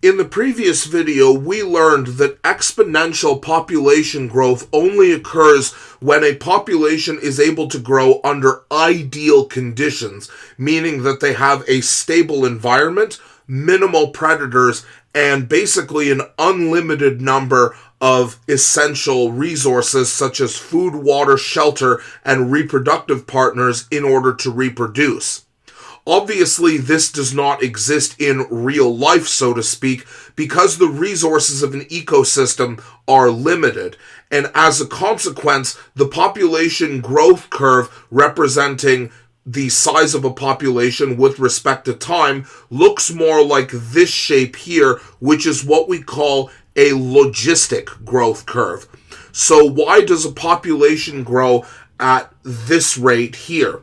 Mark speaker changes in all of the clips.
Speaker 1: In the previous video, we learned that exponential population growth only occurs when a population is able to grow under ideal conditions, meaning that they have a stable environment, minimal predators, and basically an unlimited number of essential resources such as food, water, shelter, and reproductive partners in order to reproduce. Obviously, this does not exist in real life, so to speak, because the resources of an ecosystem are limited. And as a consequence, the population growth curve representing the size of a population with respect to time looks more like this shape here, which is what we call a logistic growth curve. So why does a population grow at this rate here?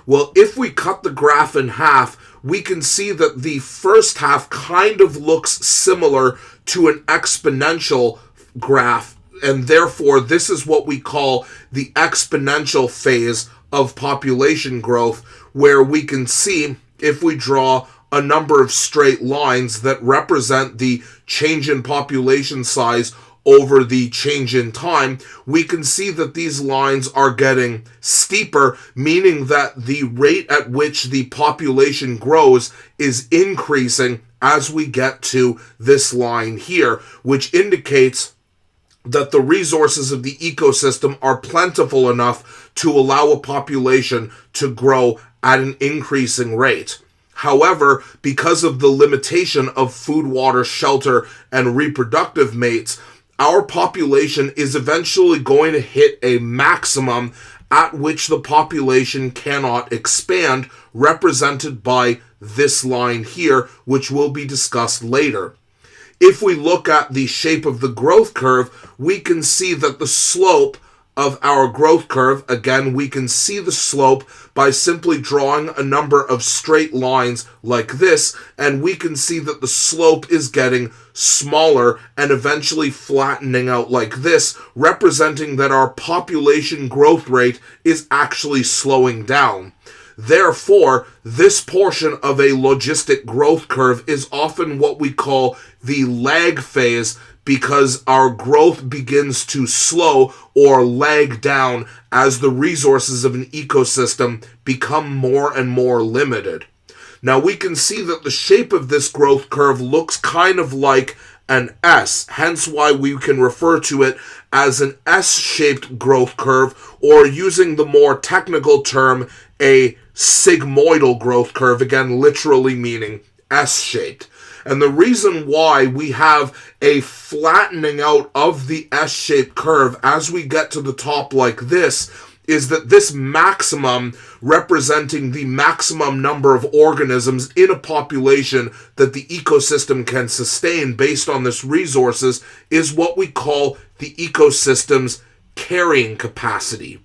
Speaker 1: Well, if we cut the graph in half, we can see that the first half kind of looks similar to an exponential graph, and therefore this is what we call the exponential phase of population growth, where we can see, if we draw a number of straight lines that represent the change in population size over the change in time, we can see that these lines are getting steeper, meaning that the rate at which the population grows is increasing as we get to this line here, which indicates that the resources of the ecosystem are plentiful enough to allow a population to grow at an increasing rate. However, because of the limitation of food, water, shelter, and reproductive mates, our population is eventually going to hit a maximum at which the population cannot expand, represented by this line here, which will be discussed later. If we look at the shape of the growth curve, we can see that the slope of our growth curve, again, we can see the slope by simply drawing a number of straight lines like this, and we can see that the slope is getting smaller and eventually flattening out like this, representing that our population growth rate is actually slowing down. Therefore, this portion of a logistic growth curve is often what we call the lag phase, because our growth begins to slow or lag down as the resources of an ecosystem become more and more limited. Now we can see that the shape of this growth curve looks kind of like an S, hence why we can refer to it as an S-shaped growth curve, or using the more technical term, a sigmoidal growth curve, again literally meaning S-shaped. And the reason why we have a flattening out of the S-shaped curve as we get to the top like this is that this maximum, representing the maximum number of organisms in a population that the ecosystem can sustain based on this resources, is what we call the ecosystem's carrying capacity.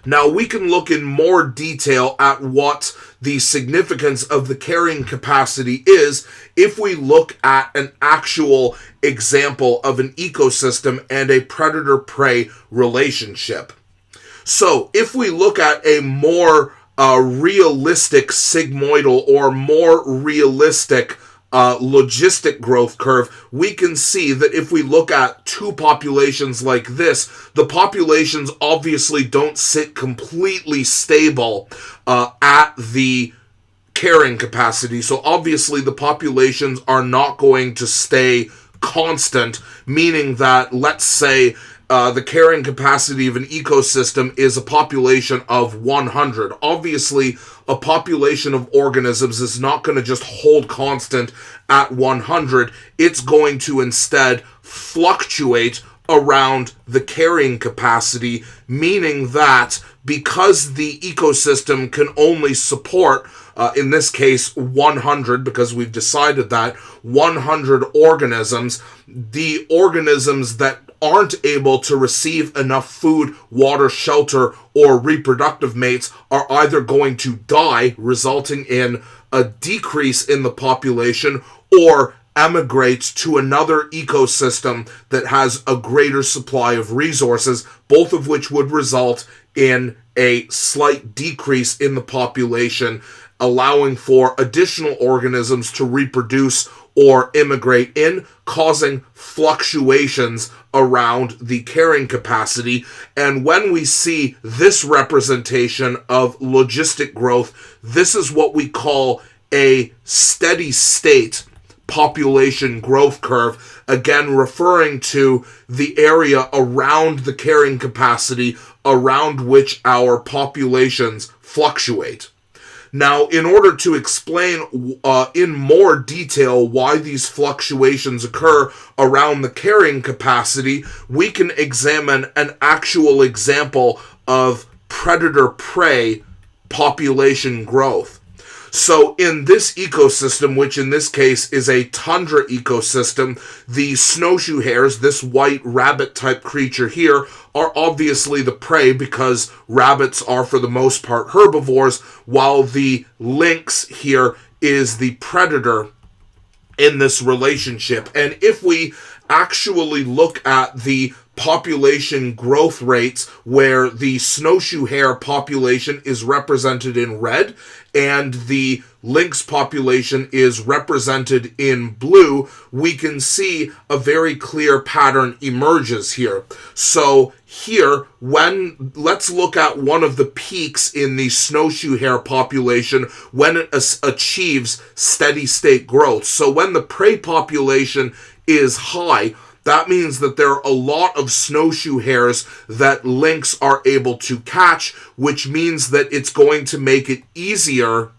Speaker 1: Now, we can look in more detail at what the significance of the carrying capacity is if we look at an actual example of an ecosystem and a predator-prey relationship. So, if we look at a more realistic sigmoidal or more realistic logistic growth curve, we can see that if we look at two populations like this, the populations obviously don't sit completely stable at the carrying capacity. So obviously the populations are not going to stay constant, meaning that, let's say, the carrying capacity of an ecosystem is a population of 100. Obviously, a population of organisms is not going to just hold constant at 100. It's going to instead fluctuate around the carrying capacity, meaning that because the ecosystem can only support, in this case, 100, because we've decided that, 100 organisms, the organisms that aren't able to receive enough food, water, shelter, or reproductive mates are either going to die, resulting in a decrease in the population, or emigrates to another ecosystem that has a greater supply of resources, both of which would result in a slight decrease in the population, allowing for additional organisms to reproduce or immigrate in, causing fluctuations around the carrying capacity. And when we see this representation of logistic growth, this is what we call a steady state population growth curve, again referring to the area around the carrying capacity around which our populations fluctuate. Now, in order to explain in more detail why these fluctuations occur around the carrying capacity, we can examine an actual example of predator-prey population growth. So in this ecosystem, which in this case is a tundra ecosystem, the snowshoe hares, this white rabbit-type creature here, are obviously the prey because rabbits are for the most part herbivores, while the lynx here is the predator in this relationship. And if we actually look at the population growth rates where the snowshoe hare population is represented in red and the lynx population is represented in blue, we can see a very clear pattern emerges here. So here, let's look at one of the peaks in the snowshoe hare population when it achieves steady state growth. So when the prey population is high, that means that there are a lot of snowshoe hares that lynx are able to catch, which means that it's going to make it easier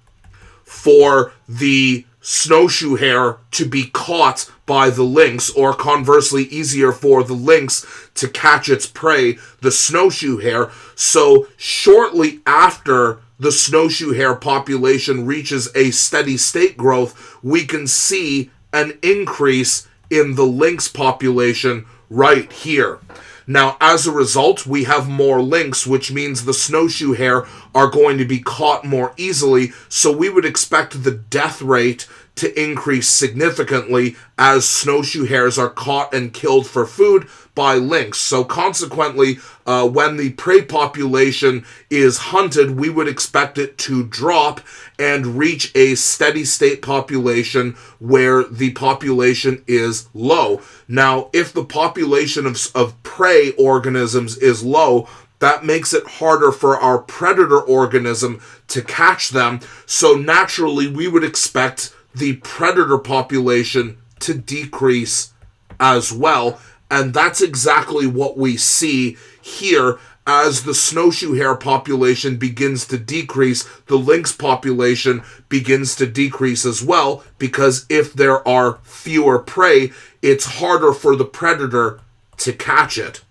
Speaker 1: for the snowshoe hare to be caught by the lynx, or conversely easier for the lynx to catch its prey, the snowshoe hare. So shortly after the snowshoe hare population reaches a steady state growth, we can see an increase in the lynx population right here. Now, as a result, we have more lynx, which means the snowshoe hare are going to be caught more easily, so we would expect the death rate to increase significantly as snowshoe hares are caught and killed for food by lynx. So consequently, when the prey population is hunted, we would expect it to drop and reach a steady state population where the population is low. Now, if the population of prey organisms is low, that makes it harder for our predator organism to catch them. So naturally, we would expect the predator population to decrease as well. And that's exactly what we see here. As the snowshoe hare population begins to decrease, the lynx population begins to decrease as well, because if there are fewer prey, it's harder for the predator to catch it.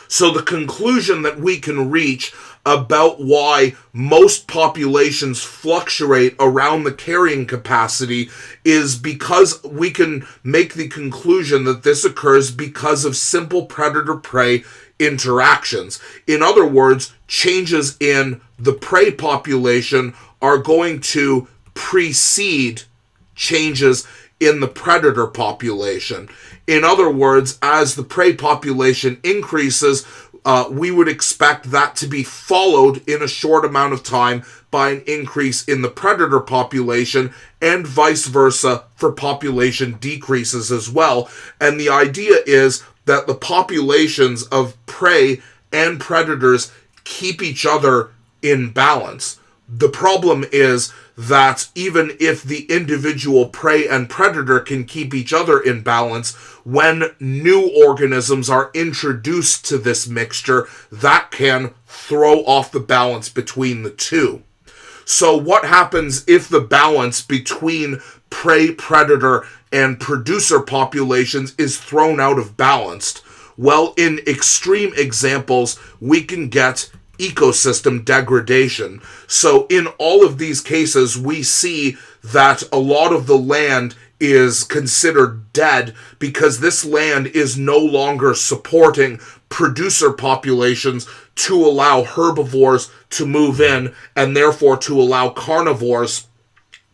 Speaker 1: So the conclusion that we can reach about why most populations fluctuate around the carrying capacity is because we can make the conclusion that this occurs because of simple predator-prey interactions. In other words, changes in the prey population are going to precede changes in the predator population. In other words, as the prey population increases, we would expect that to be followed in a short amount of time by an increase in the predator population, and vice versa for population decreases as well. And the idea is that the populations of prey and predators keep each other in balance. The problem is that even if the individual prey and predator can keep each other in balance, when new organisms are introduced to this mixture, that can throw off the balance between the two. So what happens if the balance between prey, predator, and producer populations is thrown out of balance? Well, in extreme examples, we can get ecosystem degradation. So in all of these cases, we see that a lot of the land is considered dead because this land is no longer supporting producer populations to allow herbivores to move in, and therefore to allow carnivores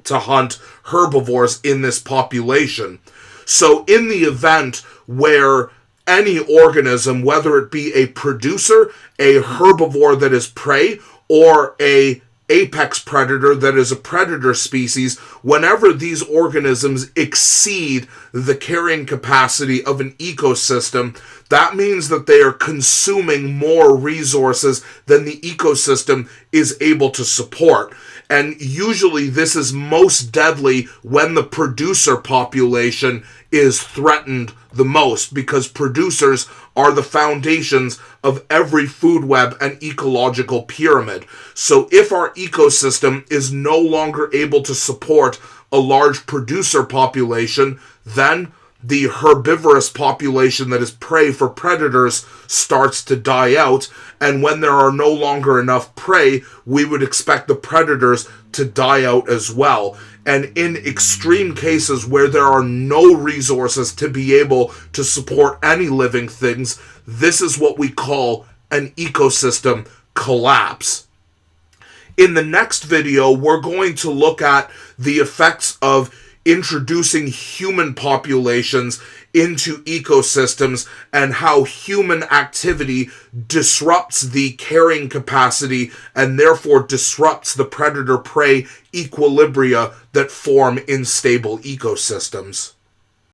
Speaker 1: to hunt herbivores in this population. So in the event where any organism, whether it be a producer, a herbivore that is prey, or a apex predator that is a predator species, whenever these organisms exceed the carrying capacity of an ecosystem, that means that they are consuming more resources than the ecosystem is able to support. And usually this is most deadly when the producer population is threatened the most, because producers are the foundations of every food web and ecological pyramid. So if our ecosystem is no longer able to support a large producer population, then the herbivorous population that is prey for predators starts to die out, and when there are no longer enough prey, we would expect the predators to die out as well. And in extreme cases where there are no resources to be able to support any living things, this is what we call an ecosystem collapse. In the next video, we're going to look at the effects of introducing human populations into ecosystems and how human activity disrupts the carrying capacity and therefore disrupts the predator-prey equilibria that form in stable ecosystems.